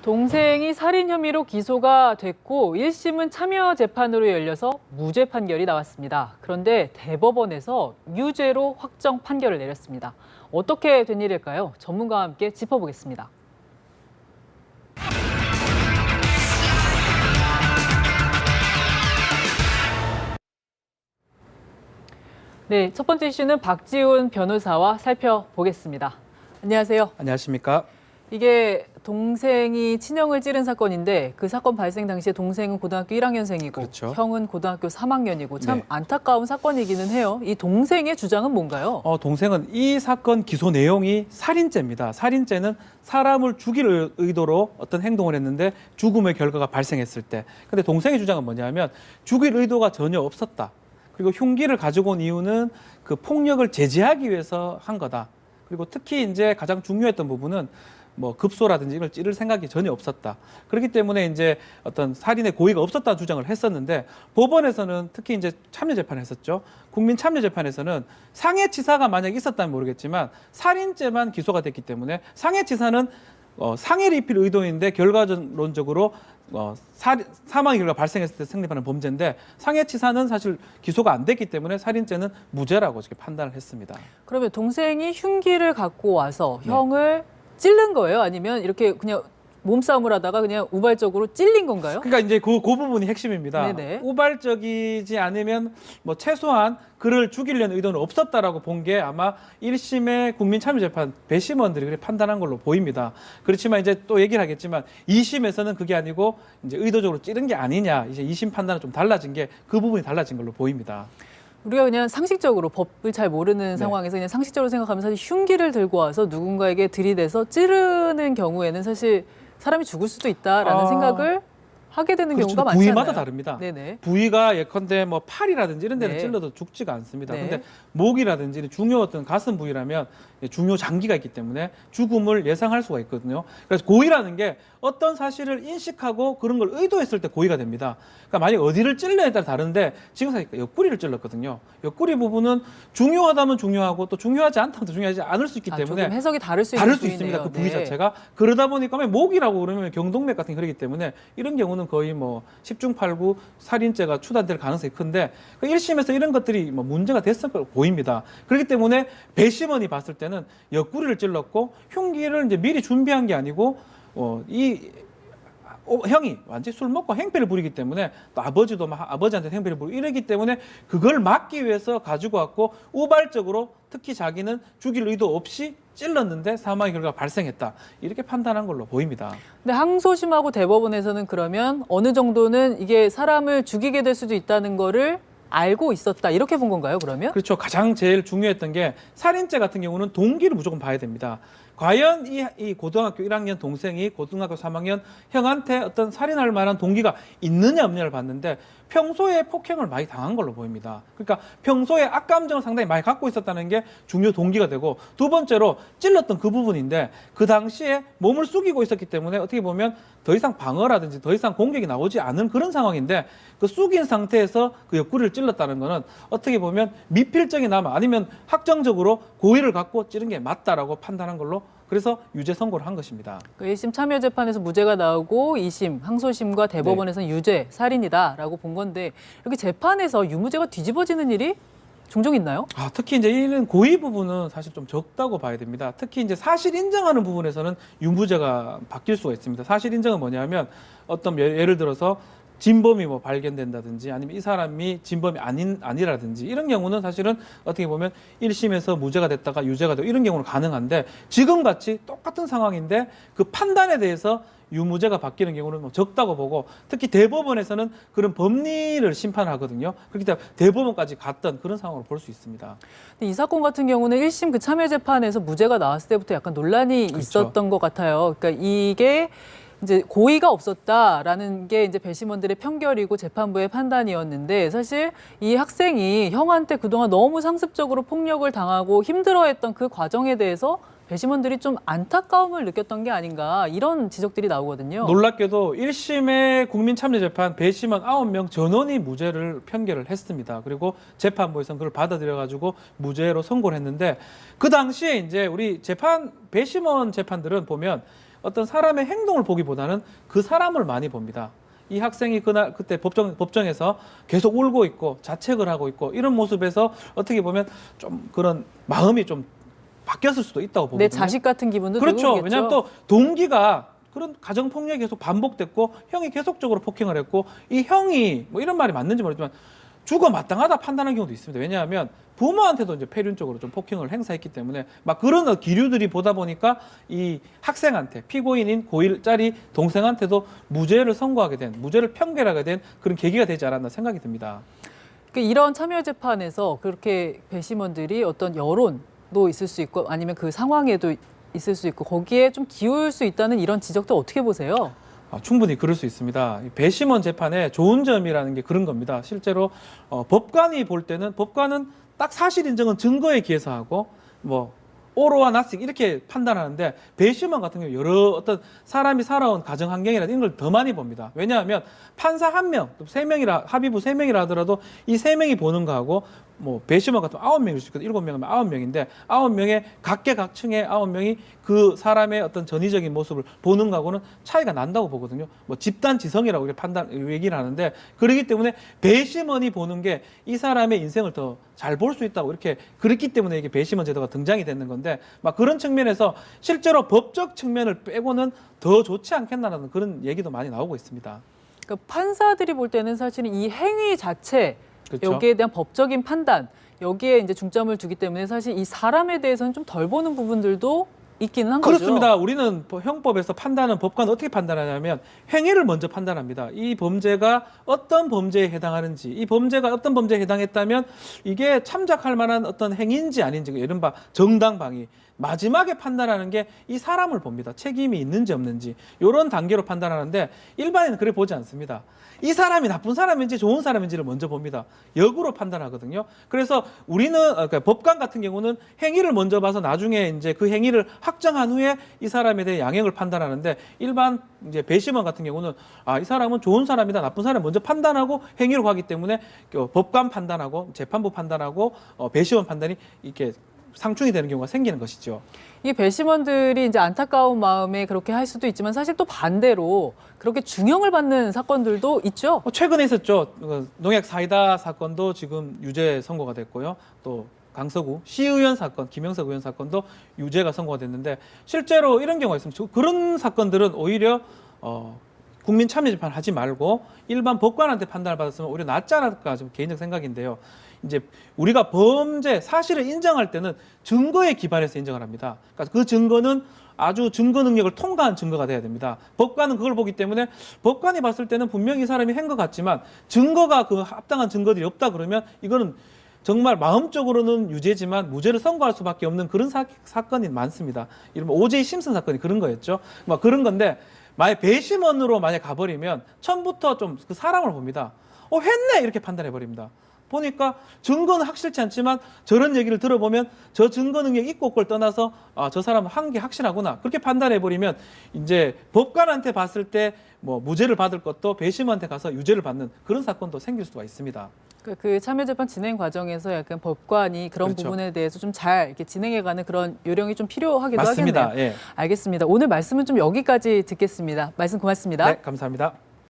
동생이 살인 혐의로 기소가 됐고 1심은 참여 재판으로 열려서 무죄 판결이 나왔습니다. 그런데 대법원에서 유죄로 확정 판결을 내렸습니다. 어떻게 된 일일까요? 전문가와 함께 짚어보겠습니다. 네, 첫 번째 이슈는 박지훈 변호사와 살펴보겠습니다. 안녕하세요. 안녕하십니까? 이게 동생이 친형을 찌른 사건인데 그 사건 발생 당시에 동생은 고등학교 1학년생이고 그렇죠. 형은 고등학교 3학년이고 참 네. 안타까운 사건이기는 해요. 이 동생의 주장은 뭔가요? 동생은 이 사건 기소 내용이 살인죄입니다. 살인죄는 사람을 죽일 의도로 어떤 행동을 했는데 죽음의 결과가 발생했을 때. 근데 동생의 주장은 뭐냐면 죽일 의도가 전혀 없었다. 그리고 흉기를 가지고 온 이유는 그 폭력을 제재하기 위해서 한 거다. 그리고 특히 이제 가장 중요했던 부분은 뭐 급소라든지 이걸 찌를 생각이 전혀 없었다. 그렇기 때문에 이제 어떤 살인의 고의가 없었다는 주장을 했었는데 법원에서는 특히 이제 참여재판을 했었죠. 국민참여재판에서는 상해치사가 만약 있었다면 모르겠지만 살인죄만 기소가 됐기 때문에 상해치사는 상해를 입힐 의도인데 결과론적으로 사망의 결과가 발생했을 때 성립하는 범죄인데 상해치사는 사실 기소가 안 됐기 때문에 살인죄는 무죄라고 이렇게 판단을 했습니다. 그러면 동생이 흉기를 갖고 와서 네. 형을 찔른 거예요? 아니면 이렇게 그냥 몸싸움을 하다가 그냥 우발적으로 찔린 건가요? 그러니까 이제 그 부분이 핵심입니다. 네네. 우발적이지 않으면 뭐 최소한 그를 죽이려는 의도는 없었다라고 본 게 아마 1심의 국민참여재판 배심원들이 그렇게 판단한 걸로 보입니다. 그렇지만 이제 또 얘기를 하겠지만 2심에서는 그게 아니고 이제 의도적으로 찌른 게 아니냐. 이제 2심 판단은 좀 달라진 게 그 부분이 달라진 걸로 보입니다. 우리가 그냥 상식적으로 법을 잘 모르는 상황에서 그냥 상식적으로 생각하면 사실 흉기를 들고 와서 누군가에게 들이대서 찌르는 경우에는 사실 사람이 죽을 수도 있다라는 생각을 하게 되는 그렇죠. 경우가 많잖아요. 부위마다 다릅니다. 네네. 부위가 예컨대 뭐 팔이라든지 이런 데는 네. 찔러도 죽지가 않습니다. 네. 근데 목이라든지 중요 어떤 가슴 부위라면 중요 장기가 있기 때문에 죽음을 예상할 수가 있거든요. 그래서 고의라는 게 어떤 사실을 인식하고 그런 걸 의도했을 때 고의가 됩니다. 그러니까 만약 어디를 찔러에 따라 다른데 지금 사실 옆구리를 찔렀거든요. 옆구리 부분은 중요하다면 중요하고 또 중요하지 않다면 또 중요하지 않을 수 있기 때문에 조금 해석이 다를 수 있습니다. 그 부위 네. 자체가. 그러다 보니까 목이라고 그러면 경동맥 같은 게 그러기 때문에 이런 경우는 거의 뭐 10중 8구 살인죄가 추단될 가능성이 큰데 1심에서 이런 것들이 뭐 문제가 됐을 걸로 보입니다. 그렇기 때문에 배심원이 봤을 때는 옆구리를 찔렀고 흉기를 이제 미리 준비한 게 아니고 형이 완전히 술 먹고 행패를 부리기 때문에 또 아버지도 막 아버지한테 행패를 부리고 이러기 때문에 그걸 막기 위해서 가지고 왔고 우발적으로 특히 자기는 죽일 의도 없이 찔렀는데 사망의 결과가 발생했다. 이렇게 판단한 걸로 보입니다. 근데 항소심하고 대법원에서는 그러면 어느 정도는 이게 사람을 죽이게 될 수도 있다는 거를 알고 있었다. 이렇게 본 건가요, 그러면? 그렇죠. 가장 제일 중요했던 게 살인죄 같은 경우는 동기를 무조건 봐야 됩니다. 과연 이 고등학교 1학년 동생이 고등학교 3학년 형한테 어떤 살인할 만한 동기가 있느냐 없느냐를 봤는데 평소에 폭행을 많이 당한 걸로 보입니다. 그러니까 평소에 악감정을 상당히 많이 갖고 있었다는 게 중요 동기가 되고 두 번째로 찔렀던 그 부분인데 그 당시에 몸을 숙이고 있었기 때문에 어떻게 보면 더 이상 방어라든지 더 이상 공격이 나오지 않은 그런 상황인데 그 숙인 상태에서 그 옆구리를 찔렀다는 거는 어떻게 보면 미필적이 남아 아니면 확정적으로 고의를 갖고 찌른 게 맞다라고 판단한 걸로 그래서 유죄 선고를 한 것입니다. 1심 참여재판에서 무죄가 나오고 2심 항소심과 대법원에서는 유죄, 살인이다라고 본 건데 이렇게 재판에서 유무죄가 뒤집어지는 일이 종종 있나요? 특히 이제 이런 고의 부분은 사실 좀 적다고 봐야 됩니다. 특히 이제 사실 인정하는 부분에서는 유무죄가 바뀔 수가 있습니다. 사실 인정은 뭐냐면 어떤 예를 들어서 진범이 뭐 발견된다든지 아니면 이 사람이 진범이 아니라든지 이런 경우는 사실은 어떻게 보면 1심에서 무죄가 됐다가 유죄가 되고 이런 경우는 가능한데 지금 같이 똑같은 상황인데 그 판단에 대해서 유무죄가 바뀌는 경우는 뭐 적다고 보고 특히 대법원에서는 그런 법리를 심판하거든요. 그렇기 때문에 대법원까지 갔던 그런 상황으로 볼 수 있습니다. 근데 이 사건 같은 경우는 1심 그 참여재판에서 무죄가 나왔을 때부터 약간 논란이 그렇죠. 있었던 것 같아요. 그러니까 이게 이제 고의가 없었다라는 게 이제 배심원들의 편결이고 재판부의 판단이었는데 사실 이 학생이 형한테 그동안 너무 상습적으로 폭력을 당하고 힘들어했던 그 과정에 대해서 배심원들이 좀 안타까움을 느꼈던 게 아닌가 이런 지적들이 나오거든요. 놀랍게도 1심의 국민참여재판 배심원 9명 전원이 무죄를 편결을 했습니다. 그리고 재판부에서는 그걸 받아들여가지고 무죄로 선고를 했는데 그 당시에 이제 우리 배심원 재판들은 보면 어떤 사람의 행동을 보기보다는 그 사람을 많이 봅니다. 이 학생이 그때 법정에서 계속 울고 있고 자책을 하고 있고 이런 모습에서 어떻게 보면 좀 그런 마음이 좀 바뀌었을 수도 있다고 보거든요. 내 자식 같은 기분도 그렇죠. 들고 왜냐하면 또 동기가 그런 가정 폭력이 계속 반복됐고 형이 계속적으로 폭행을 했고 이 형이 뭐 이런 말이 맞는지 모르지만 죽어 마땅하다 판단한 경우도 있습니다. 왜냐하면 부모한테도 이제 폐륜적으로 좀 폭행을 행사했기 때문에 막 그런 기류들이 보다 보니까 이 학생한테 피고인인 고1짜리 동생한테도 무죄를 선고하게 된, 무죄를 판결하게 된 그런 계기가 되지 않았나 생각이 듭니다. 이런 참여재판에서 그렇게 배심원들이 어떤 여론도 있을 수 있고 아니면 그 상황에도 있을 수 있고 거기에 좀 기울 수 있다는 이런 지적도 어떻게 보세요? 충분히 그럴 수 있습니다. 이 배심원 재판의 좋은 점이라는 게 그런 겁니다. 실제로 법관이 볼 때는 법관은 딱 사실 인정은 증거에 기해서 하고 뭐 오로와 나싱 이렇게 판단하는데 배심원 같은 경우 여러 어떤 사람이 살아온 가정 환경이라든지 이런 걸 더 많이 봅니다. 왜냐하면 판사 1명, 또 3명이라 합의부 3명이라 하더라도 이 3명이 보는 거하고 뭐 배심원 같은 9명일 수 있거든요. 7명이면 9명인데 9명의 각계각층의 9명이 그 사람의 어떤 전위적인 모습을 보는 거하고는 차이가 난다고 보거든요. 뭐 집단 지성이라고 이렇게 얘기를 하는데 그렇기 때문에 배심원이 보는 게 이 사람의 인생을 더 잘 볼 수 있다고 이렇게 그렇기 때문에 이게 배심원 제도가 등장이 됐는 건데 막 그런 측면에서 실제로 법적 측면을 빼고는 더 좋지 않겠나라는 그런 얘기도 많이 나오고 있습니다. 그러니까 판사들이 볼 때는 사실은 이 행위 자체 그렇죠. 여기에 대한 법적인 판단 여기에 이제 중점을 두기 때문에 사실 이 사람에 대해서는 좀 덜 보는 부분들도 있기는 한 거죠. 그렇습니다. 우리는 형법에서 판단은 법관은 어떻게 판단하냐면 행위를 먼저 판단합니다. 이 범죄가 어떤 범죄에 해당하는지, 이 범죄가 어떤 범죄에 해당했다면 이게 참작할 만한 어떤 행위인지 아닌지, 이른바 정당방위. 마지막에 판단하는 게 이 사람을 봅니다. 책임이 있는지 없는지 이런 단계로 판단하는데 일반인은 그래 보지 않습니다. 이 사람이 나쁜 사람인지 좋은 사람인지를 먼저 봅니다. 역으로 판단하거든요. 그래서 우리는 그러니까 법관 같은 경우는 행위를 먼저 봐서 나중에 이제 그 행위를 확정한 후에 이 사람에 대해 양형을 판단하는데 일반 이제 배심원 같은 경우는 이 사람은 좋은 사람이다, 나쁜 사람 먼저 판단하고 행위로 가기 때문에 법관 판단하고 재판부 판단하고 배심원 판단이 이렇게 상충이 되는 경우가 생기는 것이죠. 이 배심원들이 이제 안타까운 마음에 그렇게 할 수도 있지만 사실 또 반대로 그렇게 중형을 받는 사건들도 있죠. 최근에 있었죠. 농약 사이다 사건도 지금 유죄 선고가 됐고요. 또 강서구 시의원 사건, 김영석 의원 사건도 유죄가 선고가 됐는데 실제로 이런 경우가 있습니다. 그런 사건들은 오히려 국민 참여 재판 하지 말고 일반 법관한테 판단을 받았으면 오히려 낫지 않을까 좀 개인적 생각인데요. 이제 우리가 범죄 사실을 인정할 때는 증거에 기반해서 인정을 합니다. 그러니까 그 증거는 아주 증거 능력을 통과한 증거가 돼야 됩니다. 법관은 그걸 보기 때문에 법관이 봤을 때는 분명히 이 사람이 한 것 같지만 증거가 그 합당한 증거들이 없다 그러면 이거는 정말 마음적으로는 유죄지만 무죄를 선고할 수밖에 없는 그런 사건이 많습니다. 이른바 O.J. 심슨 사건이 그런 거였죠. 막 그런 건데 만약 배심원으로 만약 가버리면 처음부터 좀 그 사람을 봅니다. 했네 이렇게 판단해 버립니다. 보니까 증거는 확실치 않지만 저런 얘기를 들어보면 저 증거 능력 있고 없고를 떠나서 저 사람은 한 게 확실하구나 그렇게 판단해 버리면 이제 법관한테 봤을 때 뭐 무죄를 받을 것도 배심원한테 가서 유죄를 받는 그런 사건도 생길 수가 있습니다. 그 참여재판 진행 과정에서 약간 법관이 그런 그렇죠. 부분에 대해서 좀 잘 이렇게 진행해가는 그런 요령이 좀 필요하기도 맞습니다. 하겠네요. 예. 알겠습니다. 오늘 말씀은 좀 여기까지 듣겠습니다. 말씀 고맙습니다. 네, 감사합니다.